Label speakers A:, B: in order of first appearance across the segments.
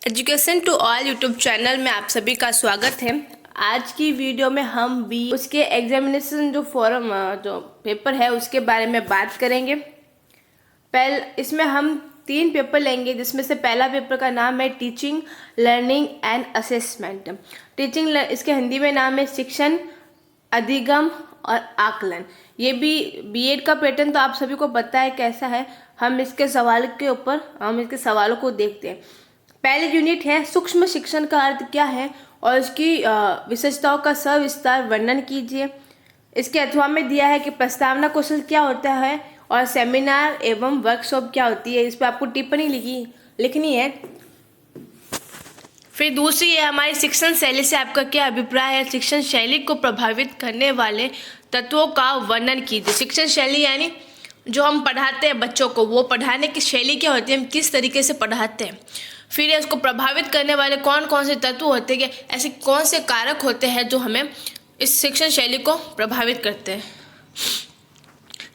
A: Education to all YouTube channel में आप सभी का स्वागत है। आज की वीडियो में हम भी उसके एग्जामिनेशन जो फॉर्म जो पेपर है उसके बारे में बात करेंगे। इसमें हम 3 पेपर लेंगे, जिसमें से पहला पेपर का नाम है टीचिंग, लर्निंग एंड असेसमेंट। इसके हिंदी में नाम है शिक्षण, अधिगम और आकलन। ये भी बीएड का पैटर्न तो आप सभी को पता है कैसा है। हम इसके सवालों को देखते हैं। पहले यूनिट है सूक्ष्म शिक्षण का अर्थ क्या है और इसकी विशेषताओं का सविस्तार वर्णन कीजिए। इसके अथवा में दिया है कि प्रस्तावना कौशल क्या होता है और सेमिनार एवं वर्कशॉप क्या होती है। इस पर आपको टिप्पणी लिखनी है। फिर दूसरी है हमारी शिक्षण शैली से आपका क्या अभिप्राय है। शिक्षण शैली को प्रभावित करने वाले तत्वों का वर्णन कीजिए। शिक्षण शैली यानी जो हम पढ़ाते हैं बच्चों को, वो पढ़ाने की शैली क्या होती है, हम किस तरीके से पढ़ाते हैं। फिर इसको प्रभावित करने वाले कौन कौन से तत्व होते हैं, ऐसे कौन से कारक होते हैं जो हमें इस शिक्षण शैली को प्रभावित करते हैं।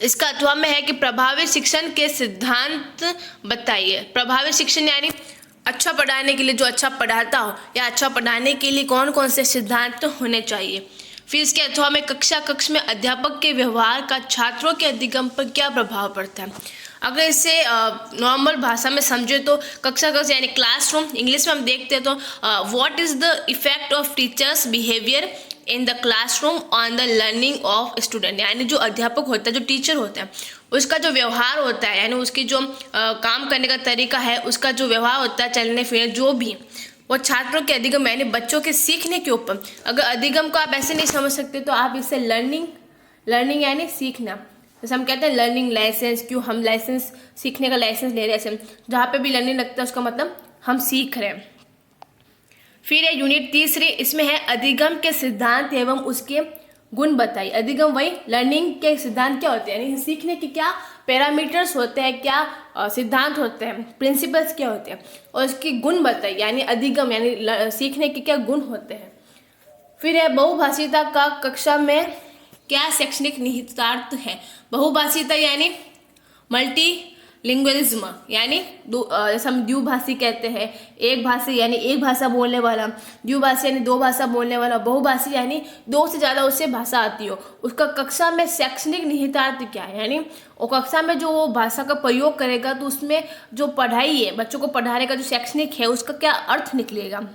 A: इसका अथवा में है कि प्रभावित शिक्षण के सिद्धांत बताइए। प्रभावित शिक्षण यानी अच्छा पढ़ाने के लिए जो अच्छा पढ़ाता हो या अच्छा पढ़ाने के लिए कौन कौन से सिद्धांत होने चाहिए। फिर इसके अथवा में कक्ष में अध्यापक के व्यवहार का छात्रों के अधिगम पर क्या प्रभाव पड़ता है। अगर इसे नॉर्मल भाषा में समझे तो कक्ष यानी क्लासरूम, इंग्लिश में हम देखते हैं तो what is the effect of teachers behaviour in the classroom on the learning of student. यानी जो अध्यापक होता है, जो टीचर होता है, उसका जो व्यवहार होता है, यानी उसकी जो काम करने का तरीका है, उसका जो व्यवहार होता है, चलने फिरने जो भी, वो छात्रों के अधिगम यानी बच्चों के सीखने के ऊपर। अगर अधिगम को आप ऐसे नहीं समझ सकते तो आप इसे लर्निंग यानी सीखना, जैसे हम कहते हैं लर्निंग लाइसेंस, क्यों हम लाइसेंस सीखने का लाइसेंस ले रहे हैं, जहाँ पे भी लर्निंग लगता है उसका मतलब हम सीख रहे हैं। फिर है यूनिट तीसरी, इसमें है अधिगम के सिद्धांत एवं उसके गुण बताइए। अधिगम वही लर्निंग के सिद्धांत क्या होते हैं, यानी सीखने के क्या पैरामीटर्स होते हैं, क्या सिद्धांत होते हैं, प्रिंसिपल्स क्या होते हैं, और उसके गुण बताइए। यानी अधिगम यानी सीखने के क्या गुण होते हैं। फिर है बहुभाषिता का कक्षा में क्या शैक्षणिक निहितार्थ है। बहुभाषिता यानी मल्टीलिंगुअलिज्म, यानी जैसे हम द्विभाषी कहते हैं, एक भाषी यानी एक भाषा बोलने वाला, द्विभाषी यानी 2 भाषा बोलने वाला, बहुभाषी यानी 2 से ज़्यादा उससे भाषा आती हो। उसका कक्षा में शैक्षणिक निहितार्थ क्या है, यानी वो कक्षा में जो वो भाषा का प्रयोग करेगा तो उसमें जो पढ़ाई है, बच्चों को पढ़ाने का जो शैक्षणिक है, उसका क्या अर्थ निकलेगा।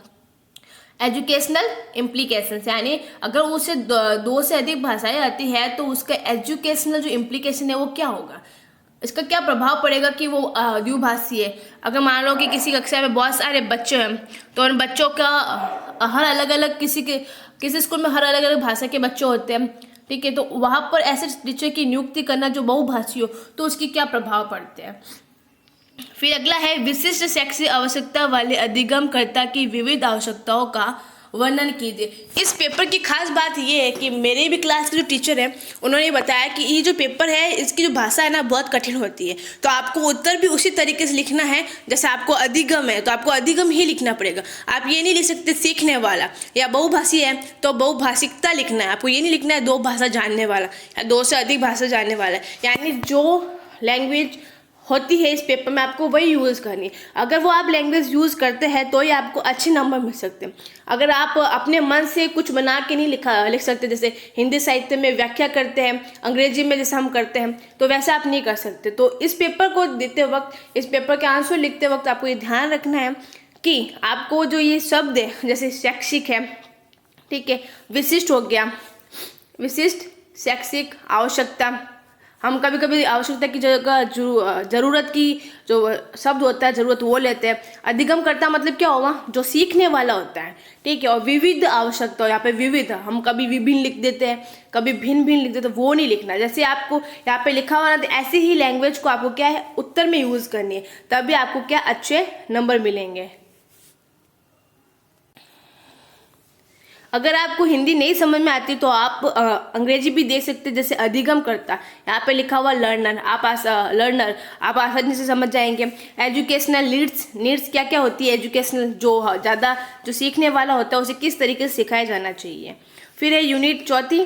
A: एजुकेशनल इम्प्लीकेशंस, यानी अगर उसे 2 से अधिक भाषाएं आती है तो उसका एजुकेशनल जो इम्प्लीकेशन है वो क्या होगा, इसका क्या प्रभाव पड़ेगा कि वो द्विभाषी है। अगर मान लो कि किसी कक्षा में बहुत सारे बच्चे हैं तो उन बच्चों का हर अलग अलग किसी स्कूल में हर अलग अलग भाषा के बच्चे होते हैं, ठीक है, तो वहाँ पर ऐसे टीचर की नियुक्ति करना जो बहुभाषी हो तो उसकी क्या प्रभाव पड़ते हैं। फिर अगला है विशिष्ट शैक्षिक आवश्यकता वाले अधिगमकर्ता की विविध आवश्यकताओं का वर्णन कीजिए। इस पेपर की खास बात ये है कि मेरे भी क्लास के जो टीचर हैं उन्होंने बताया कि ये जो पेपर है इसकी जो भाषा है ना बहुत कठिन होती है, तो आपको उत्तर भी उसी तरीके से लिखना है जैसे आपको अधिगम है तो आपको अधिगम ही लिखना पड़ेगा। आप ये नहीं लिख सकते सीखने वाला, या बहुभाषी है तो बहुभाषिकता लिखना है। आपको ये नहीं लिखना है 2 भाषा जानने वाला या 2 से अधिक भाषा जानने वाला, यानी जो लैंग्वेज होती है इस पेपर में आपको वही यूज़ करनी है। अगर वो आप लैंग्वेज यूज़ करते हैं तो ही आपको अच्छे नंबर मिल सकते हैं। अगर आप अपने मन से कुछ बना के नहीं लिख सकते, जैसे हिंदी साहित्य में व्याख्या करते हैं, अंग्रेजी में जैसे हम करते हैं, तो वैसा आप नहीं कर सकते। तो इस पेपर को देते वक्त, इस पेपर के आंसर लिखते वक्त आपको ये ध्यान रखना है कि आपको जो ये शब्द है जैसे शैक्षिक है, ठीक है, विशिष्ट हो गया, विशिष्ट शैक्षिक आवश्यकता, हम कभी कभी आवश्यकता की जगह जरूरत की जो शब्द होता है जरूरत वो लेते हैं। अधिगम करता मतलब क्या होगा, जो सीखने वाला होता है, ठीक है। और विविध आवश्यकता, यहाँ पे विविध हम कभी विभिन्न लिख देते हैं, कभी भिन्न लिख देते हैं, वो नहीं लिखना। जैसे आपको यहाँ पे लिखा हुआ ना, तो ऐसे ही लैंग्वेज को आपको क्या है उत्तर में यूज करनी है, तभी आपको क्या अच्छे नंबर मिलेंगे। अगर आपको हिंदी नहीं समझ में आती तो आप अंग्रेजी भी देख सकते हैं, जैसे अधिगम करता, यहाँ पे लिखा हुआ लर्नर, आप आसानी से समझ जाएंगे। एजुकेशनल नीड्स क्या क्या होती है, एजुकेशनल जो ज़्यादा जो सीखने वाला होता है उसे किस तरीके से सिखाया जाना चाहिए। फिर है यूनिट 4,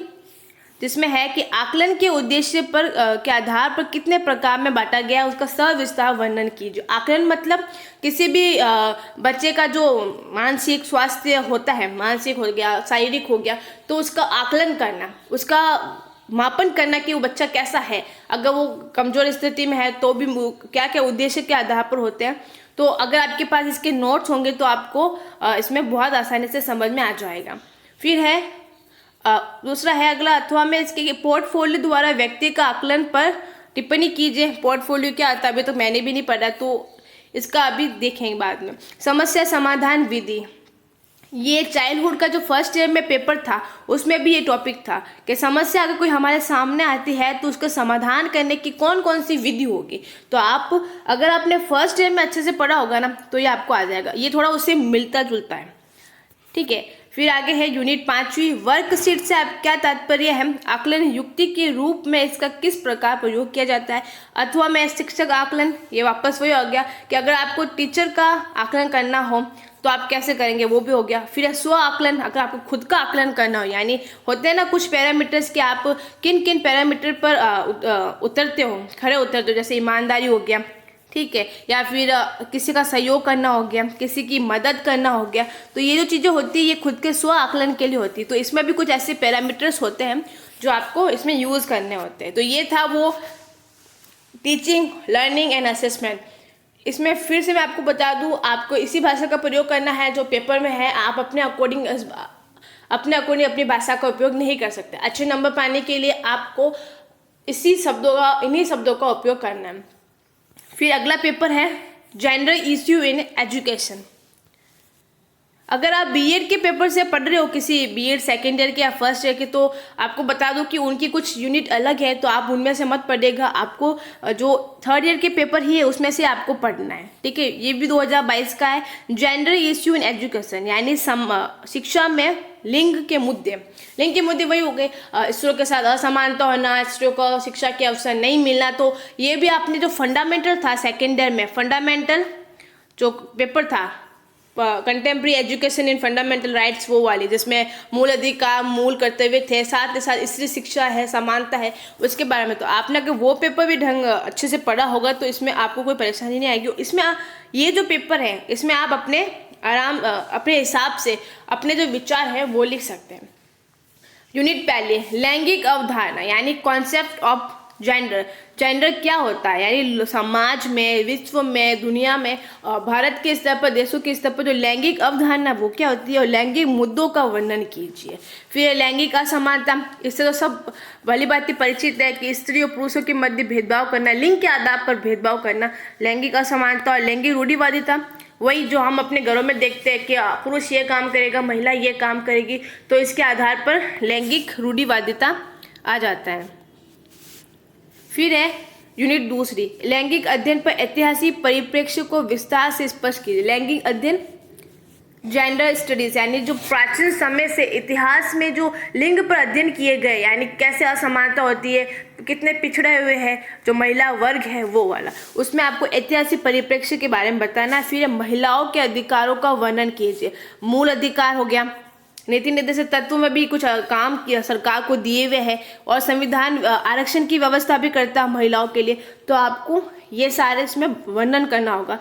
A: जिसमें है कि आकलन के उद्देश्य पर के आधार पर कितने प्रकार में बांटा गया है, उसका सविस्तार वर्णन कीजिए। आकलन मतलब किसी भी बच्चे का जो मानसिक स्वास्थ्य होता है, मानसिक हो गया, शारीरिक हो गया, तो उसका आकलन करना, उसका मापन करना कि वो बच्चा कैसा है, अगर वो कमजोर स्थिति में है तो भी क्या क्या उद्देश्य के आधार पर होते हैं। तो अगर आपके पास इसके नोट्स होंगे तो आपको इसमें बहुत आसानी से समझ में आ जाएगा। फिर है दूसरा है अगला, अथवा में इसके पोर्टफोलियो द्वारा व्यक्ति का आकलन पर टिप्पणी कीजिए। पोर्टफोलियो क्या आता है अभी तो मैंने भी नहीं पढ़ा, तो इसका अभी देखेंगे बाद में। समस्या समाधान विधि, ये चाइल्डहुड का जो फर्स्ट ईयर में पेपर था उसमें भी ये टॉपिक था कि समस्या अगर कोई हमारे सामने आती है तो उसका समाधान करने की कौन कौन सी विधि होगी। तो आप अगर आपने फर्स्ट ईयर में अच्छे से पढ़ा होगा ना तो ये आपको आ जाएगा, ये थोड़ा उससे मिलता जुलता है, ठीक है। फिर आगे है यूनिट 5वीं, वर्कशीट से आप क्या तात्पर्य है, आकलन युक्ति के रूप में इसका किस प्रकार प्रयोग किया जाता है। अथवा में शिक्षक आकलन, ये वापस वही हो गया कि अगर आपको टीचर का आकलन करना हो तो आप कैसे करेंगे, वो भी हो गया। फिर स्व आकलन, अगर आपको खुद का आकलन करना हो, यानी होते हैं ना कुछ पैरामीटर्स कि आप किन किन पैरामीटर पर उतरते हो, खड़े उतरते हो, जैसे ईमानदारी हो गया, ठीक है, या फिर किसी का सहयोग करना हो गया, किसी की मदद करना हो गया। तो ये जो चीज़ें होती है ये खुद के स्व आकलन के लिए होती है। तो इसमें भी कुछ ऐसे पैरामीटर्स होते हैं जो आपको इसमें यूज़ करने होते हैं। तो ये था वो टीचिंग, लर्निंग एंड असेसमेंट। इसमें फिर से मैं आपको बता दूं, आपको इसी भाषा का प्रयोग करना है जो पेपर में है। आप अपने अकॉर्डिंग अपनी भाषा का उपयोग नहीं कर सकते। अच्छे नंबर पाने के लिए आपको इन्हीं शब्दों का उपयोग करना है। फिर अगला पेपर है जेंडर इश्यू इन एजुकेशन। अगर आप बीएड के पेपर से पढ़ रहे हो, किसी बीएड सेकेंड ईयर के या फर्स्ट ईयर के, तो आपको बता दूं कि उनकी कुछ यूनिट अलग है, तो आप उनमें से मत पढ़ेगा। आपको जो थर्ड ईयर के पेपर ही है उसमें से आपको पढ़ना है, ठीक है। ये भी 2022 का है, जेंडर इश्यू इन एजुकेशन, यानी शिक्षा में लिंग के मुद्दे। लिंग के मुद्दे वही हो गए, स्त्रियों के साथ असमानता होना, स्त्रियों को शिक्षा के अवसर नहीं मिलना। तो ये भी आपने जो फंडामेंटल था सेकेंड ईयर में, फंडामेंटल जो पेपर था contemporary education in fundamental rights, वो वाली जिसमें मूल अधिकार, मूल कर्तव्य थे, साथ ही साथ स्त्री शिक्षा है, समानता है, उसके बारे में। तो आपने अगर वो पेपर भी ढंग अच्छे से पढ़ा होगा तो इसमें आपको कोई परेशानी नहीं आएगी। इसमें ये जो पेपर है इसमें आप अपने हिसाब से अपने जो विचार है वो लिख सकते हैं। यूनिट पहले, लैंगिक अवधारणा यानी कॉन्सेप्ट ऑफ जेंडर। जेंडर क्या होता है, यानी समाज में, विश्व में, दुनिया में, भारत के स्तर पर, देशों के स्तर पर जो लैंगिक अवधारणा वो क्या होती है, और लैंगिक मुद्दों का वर्णन कीजिए। फिर लैंगिक असमानता, इससे तो सब भली बात परिचित है कि स्त्री और पुरुषों के मध्य भेदभाव करना, लिंग के आधार पर भेदभाव करना, लैंगिक असमानता। और लैंगिक रूढ़िवादिता, वही जो हम अपने घरों में देखते हैं कि पुरुष ये काम करेगा, महिला ये काम करेगी, तो इसके आधार पर लैंगिक रूढ़िवादिता आ जाता है। फिर है यूनिट दूसरी, लैंगिक अध्ययन पर ऐतिहासिक परिप्रेक्ष्य को विस्तार से स्पष्ट कीजिए। लैंगिक अध्ययन, जेंडर स्टडीज, यानी जो प्राचीन समय से इतिहास में जो लिंग पर अध्ययन किए गए, यानी कैसे असमानता होती है, कितने पिछड़े हुए हैं जो महिला वर्ग है, वो वाला, उसमें आपको ऐतिहासिक परिप्रेक्ष्य के बारे में बताना है। फिर महिलाओं के अधिकारों का वर्णन कीजिए। मूल अधिकार हो गया, नीति निर्देशित तत्वों में भी कुछ काम किया सरकार को दिए हुए हैं, और संविधान आरक्षण की व्यवस्था भी करता है महिलाओं के लिए। तो आपको ये सारे इसमें वर्णन करना होगा।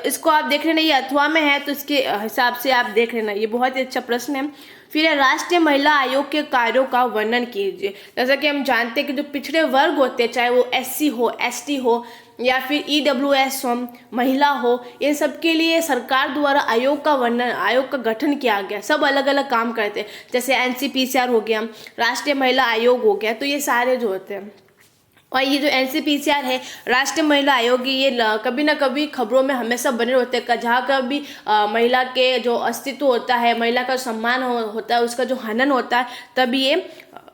A: इसको आप देख लेना, ये अथवा में है तो इसके हिसाब से आप देख लेना, ये बहुत ही अच्छा प्रश्न है। फिर है राष्ट्रीय महिला आयोग के कार्यों का वर्णन कीजिए। जैसा कि हम जानते हैं कि जो पिछड़े वर्ग होते हैं, चाहे वो एससी हो, एसटी हो, या फिर ईडब्ल्यूएस हो, महिला हो, इन सब के लिए सरकार द्वारा आयोग का गठन किया गया। सब अलग अलग काम करते हैं, जैसे एनसीपीसीआर हो गया, राष्ट्रीय महिला आयोग हो गया। तो ये सारे जो होते हैं, और ये जो एनसीपीसीआर है, राष्ट्रीय महिला आयोग, ये कभी ना कभी खबरों में हमेशा बने होते हैं। जहाँ कभी महिला के जो अस्तित्व होता है, महिला का सम्मान होता है, उसका जो हनन होता है, तभी ये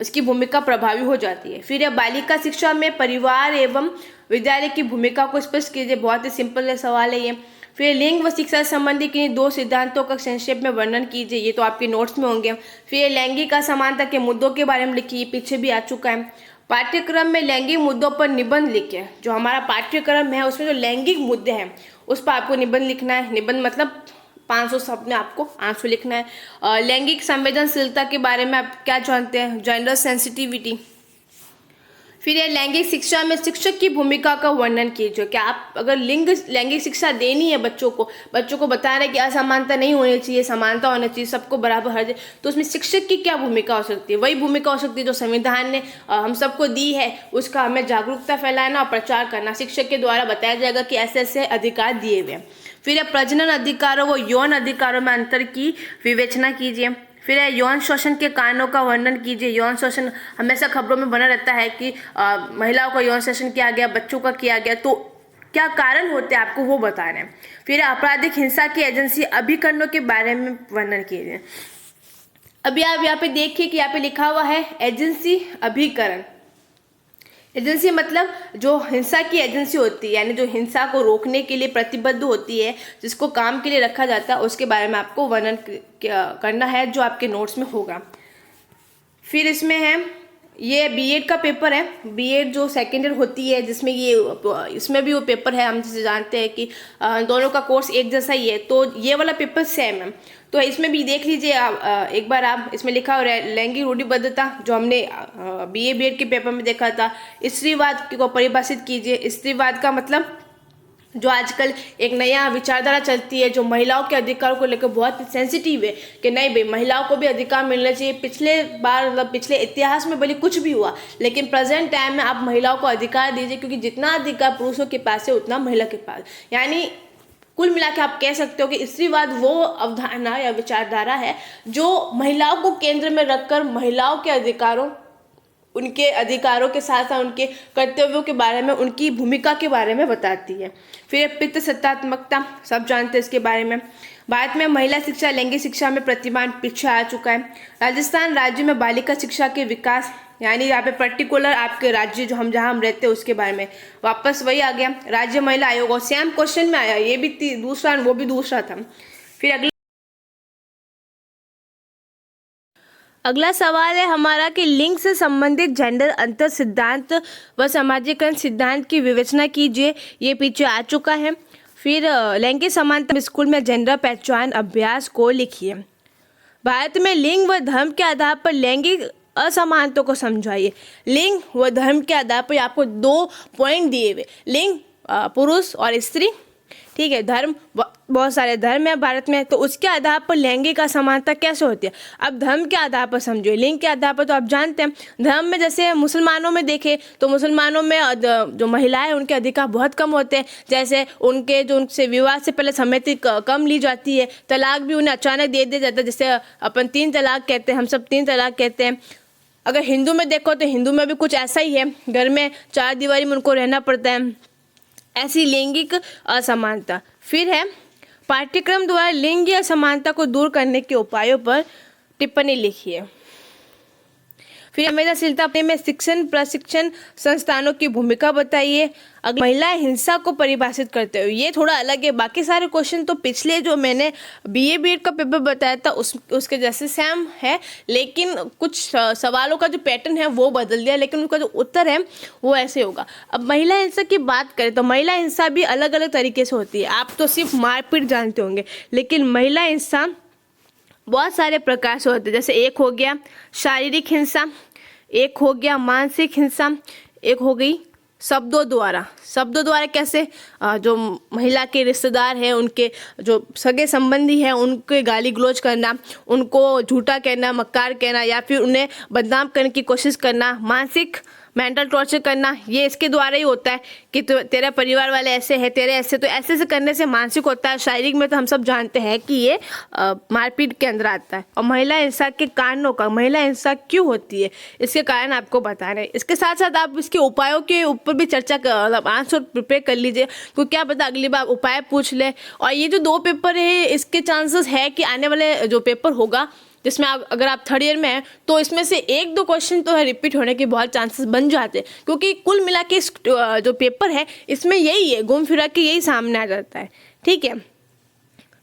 A: इसकी भूमिका प्रभावी हो जाती है। फिर बालिका शिक्षा में परिवार एवं विद्यालय की भूमिका को स्पष्ट कीजिए। बहुत ही सिंपल सवाल है ये। फिर लिंग व शिक्षा संबंधी किन्हीं दो सिद्धांतों का संक्षेप में वर्णन कीजिए। ये तो आपके नोट्स में होंगे। फिर लैंगिक असमानता के मुद्दों के बारे में लिखिए, पीछे भी आ चुका है। पाठ्यक्रम में लैंगिक मुद्दों पर निबंध लिखिए। जो हमारा पाठ्यक्रम है उसमें जो लैंगिक मुद्दे हैं उस पर आपको निबंध लिखना है। निबंध मतलब 500 शब्द में आपको आंसर लिखना है। लैंगिक संवेदनशीलता के बारे में आप क्या जानते हैं, जेंडर सेंसिटिविटी। फिर ये लैंगिक शिक्षा में शिक्षक की भूमिका का वर्णन कीजिए। क्या आप अगर लैंगिक शिक्षा देनी है बच्चों को बता रहे कि असमानता नहीं होनी चाहिए, समानता होनी चाहिए, सबको बराबर हर जगह, तो उसमें शिक्षक की क्या भूमिका हो सकती है? वही भूमिका हो सकती है जो संविधान ने हम सबको दी है, उसका हमें जागरूकता फैलाना और प्रचार करना। शिक्षक के द्वारा बताया जाएगा कि ऐसे ऐसे अधिकार दिए हुए हैं। फिर प्रजनन अधिकारों व यौन अधिकारों में अंतर की विवेचना कीजिए। फिर यौन शोषण के कारणों का वर्णन कीजिए। यौन शोषण हमेशा खबरों में बना रहता है कि महिलाओं का यौन शोषण किया गया, बच्चों का किया गया, तो क्या कारण होते हैं आपको वो बता रहे हैं। फिर आपराधिक हिंसा की एजेंसी अभिकरणों के बारे में वर्णन कीजिए। अभी आप यहाँ पे देखिए कि यहाँ पे लिखा हुआ है एजेंसी अभिकरण। एजेंसी मतलब जो हिंसा की एजेंसी होती है, यानी जो हिंसा को रोकने के लिए प्रतिबद्ध होती है, जिसको काम के लिए रखा जाता है, उसके बारे में आपको वर्णन करना है जो आपके नोट्स में होगा। फिर इसमें है ये बीएड का पेपर है। बीएड जो सेकेंड ईयर होती है, जिसमें इसमें भी वो पेपर है, हम जिसे जानते हैं कि दोनों का कोर्स एक जैसा ही है, तो ये वाला पेपर सेम है। तो इसमें भी देख लीजिए एक बार आप, इसमें लिखा हो रहा है लैंगिक रूढ़िबद्धता, जो हमने बीएड के पेपर में देखा था। स्त्रीवाद को परिभाषित कीजिए। स्त्रीवाद का मतलब जो आजकल एक नया विचारधारा चलती है, जो महिलाओं के अधिकारों को लेकर बहुत सेंसिटिव है कि नहीं भाई, महिलाओं को भी अधिकार मिलना चाहिए। पिछले बार मतलब पिछले इतिहास में भले कुछ भी हुआ, लेकिन प्रेजेंट टाइम में आप महिलाओं को अधिकार दीजिए, क्योंकि जितना अधिकार पुरुषों के पास है उतना महिला के पास। यानी कुल मिला के आप कह सकते हो कि स्त्रीवाद वो अवधारणा या विचारधारा है जो महिलाओं को केंद्र में रखकर महिलाओं के अधिकारों, उनके अधिकारों के साथ साथ उनके कर्तव्यों के बारे में, उनकी भूमिका के बारे में बताती है। फिर पितृसत्तात्मकता, सब जानते हैं इसके बारे में। भारत में महिला शिक्षा लैंगिक शिक्षा में प्रतिमान पीछे आ चुका है। राजस्थान राज्य में बालिका शिक्षा के विकास, यानी यहाँ पे पर्टिकुलर आपके राज्य जो जहाँ हम रहते हैं उसके बारे में वापस वही आ गया। राज्य महिला आयोग, और सेम क्वेश्चन में आया, ये भी दूसरा, वो भी दूसरा था। फिर अगला सवाल है हमारा कि लिंग से संबंधित जेंडर अंतर सिद्धांत व सामाजिकरण सिद्धांत की विवेचना कीजिए। ये पीछे आ चुका है। फिर लैंगिक समानता स्कूल में जेंडर पहचान अभ्यास को लिखिए। भारत में लिंग व धर्म के आधार पर लैंगिक असमानता को समझाइए। लिंग व धर्म के आधार पर आपको 2 पॉइंट दिए हुए, लिंग पुरुष और स्त्री, ठीक है। धर्म, बहुत सारे धर्म है भारत में, तो उसके आधार पर लैंगिक असमानता कैसे होती है। अब धर्म के आधार पर समझिए। लिंग के आधार पर तो आप जानते हैं, धर्म में जैसे मुसलमानों में देखें तो मुसलमानों में जो महिलाएं उनके अधिकार बहुत कम होते हैं। जैसे उनसे विवाह से पहले सम्मति कम ली जाती है, तलाक भी उन्हें अचानक दे दिया जाता है, जैसे अपन 3 तलाक कहते हैं, हम सब 3 तलाक कहते हैं। अगर हिंदू में देखो तो हिंदू में भी कुछ ऐसा ही है, घर में 4 दीवारी में उनको रहना पड़ता है। ऐसी लैंगिक असमानता। फिर है पाठ्यक्रम द्वारा लिंगीय असमानता को दूर करने के उपायों पर टिप्पणी लिखिए। फिर संवेदनशीलता में शिक्षण प्रशिक्षण संस्थानों की भूमिका बताइए। अगर महिला हिंसा को परिभाषित करते हो, ये थोड़ा अलग है। बाकी सारे क्वेश्चन तो पिछले जो मैंने बीएड का पेपर बताया था उसके जैसे सेम है, लेकिन कुछ सवालों का जो पैटर्न है वो बदल दिया, लेकिन उनका जो उत्तर है वो ऐसे होगा। अब महिला हिंसा की बात करें तो महिला हिंसा भी अलग अलग तरीके से होती है। आप तो सिर्फ मारपीट जानते होंगे, लेकिन महिला हिंसा बहुत सारे प्रकार से होते हैं। जैसे एक हो गया शारीरिक हिंसा, एक हो गया मानसिक हिंसा, एक हो गई शब्दों द्वारा कैसे, जो महिला के रिश्तेदार हैं, उनके जो सगे संबंधी हैं, उनके गाली गलौज करना, उनको झूठा कहना, मक्कार कहना, या फिर उन्हें बदनाम करने की कोशिश करना। मानसिक मेंटल टॉर्चर करना, ये इसके द्वारा ही होता है कि तेरा परिवार वाले ऐसे हैं, तेरे ऐसे, तो ऐसे करने से मानसिक होता है। शारीरिक में तो हम सब जानते हैं कि ये मारपीट के अंदर आता है। और महिला हिंसा के कारणों का, महिला हिंसा क्यों होती है, इसके कारण आपको बता रहे हैं। इसके साथ साथ आप इसके उपायों के ऊपर भी चर्चा मतलब आंसर प्रिपेयर कर लीजिए, क्योंकि क्या पता अगली बार उपाय पूछ ले। और ये जो 2 पेपर है, इसके चांसेस है कि आने वाले जो पेपर होगा जिसमें अगर आप 3rd ईयर में हैं तो इसमें से 1-2 क्वेश्चन तो है रिपीट होने के बहुत चांसेस बन जाते हैं, क्योंकि कुल मिला के जो पेपर है इसमें यही है, घूम फिरा के यही सामने आ जाता है। ठीक है,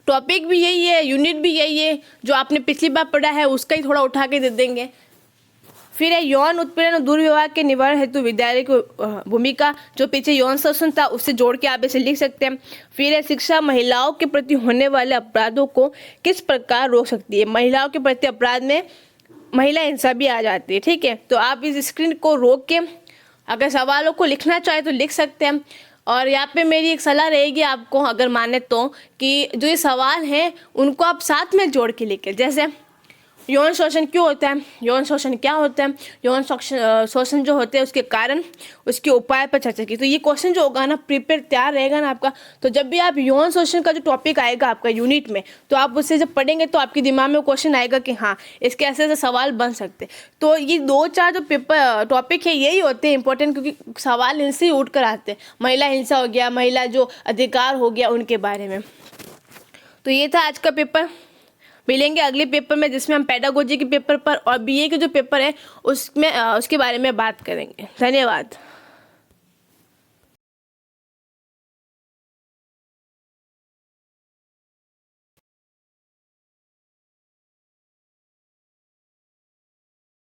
A: टॉपिक भी यही है, यूनिट भी यही है, जो आपने पिछली बार पढ़ा है उसका ही थोड़ा उठा के दे देंगे। फिर है यौन उत्पीड़न और दुर्व्यवहार के निवारण हेतु विद्यालय की भूमिका, जो पीछे यौन शोषण था उससे जोड़ के आप इसे लिख सकते हैं। फिर है शिक्षा महिलाओं के प्रति होने वाले अपराधों को किस प्रकार रोक सकती है। महिलाओं के प्रति अपराध में महिला हिंसा भी आ जाती है, ठीक है। तो आप इस स्क्रीन को रोक के अगर सवालों को लिखना चाहे तो लिख सकते हैं। और यहाँ पे मेरी एक सलाह रहेगी आपको, अगर माने तो, कि जो ये सवाल हैं उनको आप साथ में जोड़ के लिखें। जैसे यौन शोषण क्यों होता है, यौन शोषण क्या होता है, यौन शोषण जो होते हैं उसके कारण, उसके उपाय पर चर्चा की। तो ये क्वेश्चन जो होगा ना प्रिपेयर तैयार रहेगा ना आपका, तो जब भी आप यौन शोषण का जो टॉपिक आएगा आपका यूनिट में, तो आप उससे जब पढ़ेंगे तो आपके दिमाग में क्वेश्चन आएगा कि हाँ इसके ऐसे ऐसे सवाल बन सकते। तो ये 2-4 जो पेपर टॉपिक है यही होते हैं इंपॉर्टेंट, क्योंकि सवाल इनसे ही उठ कर आते हैं। महिला हिंसा हो गया, महिला जो अधिकार हो गया, उनके बारे में। तो ये था आज का पेपर। मिलेंगे अगले पेपर में जिसमें हम पेडागोजी के पेपर पर और बीए के जो पेपर है उसमें उसके बारे में बात करेंगे। धन्यवाद।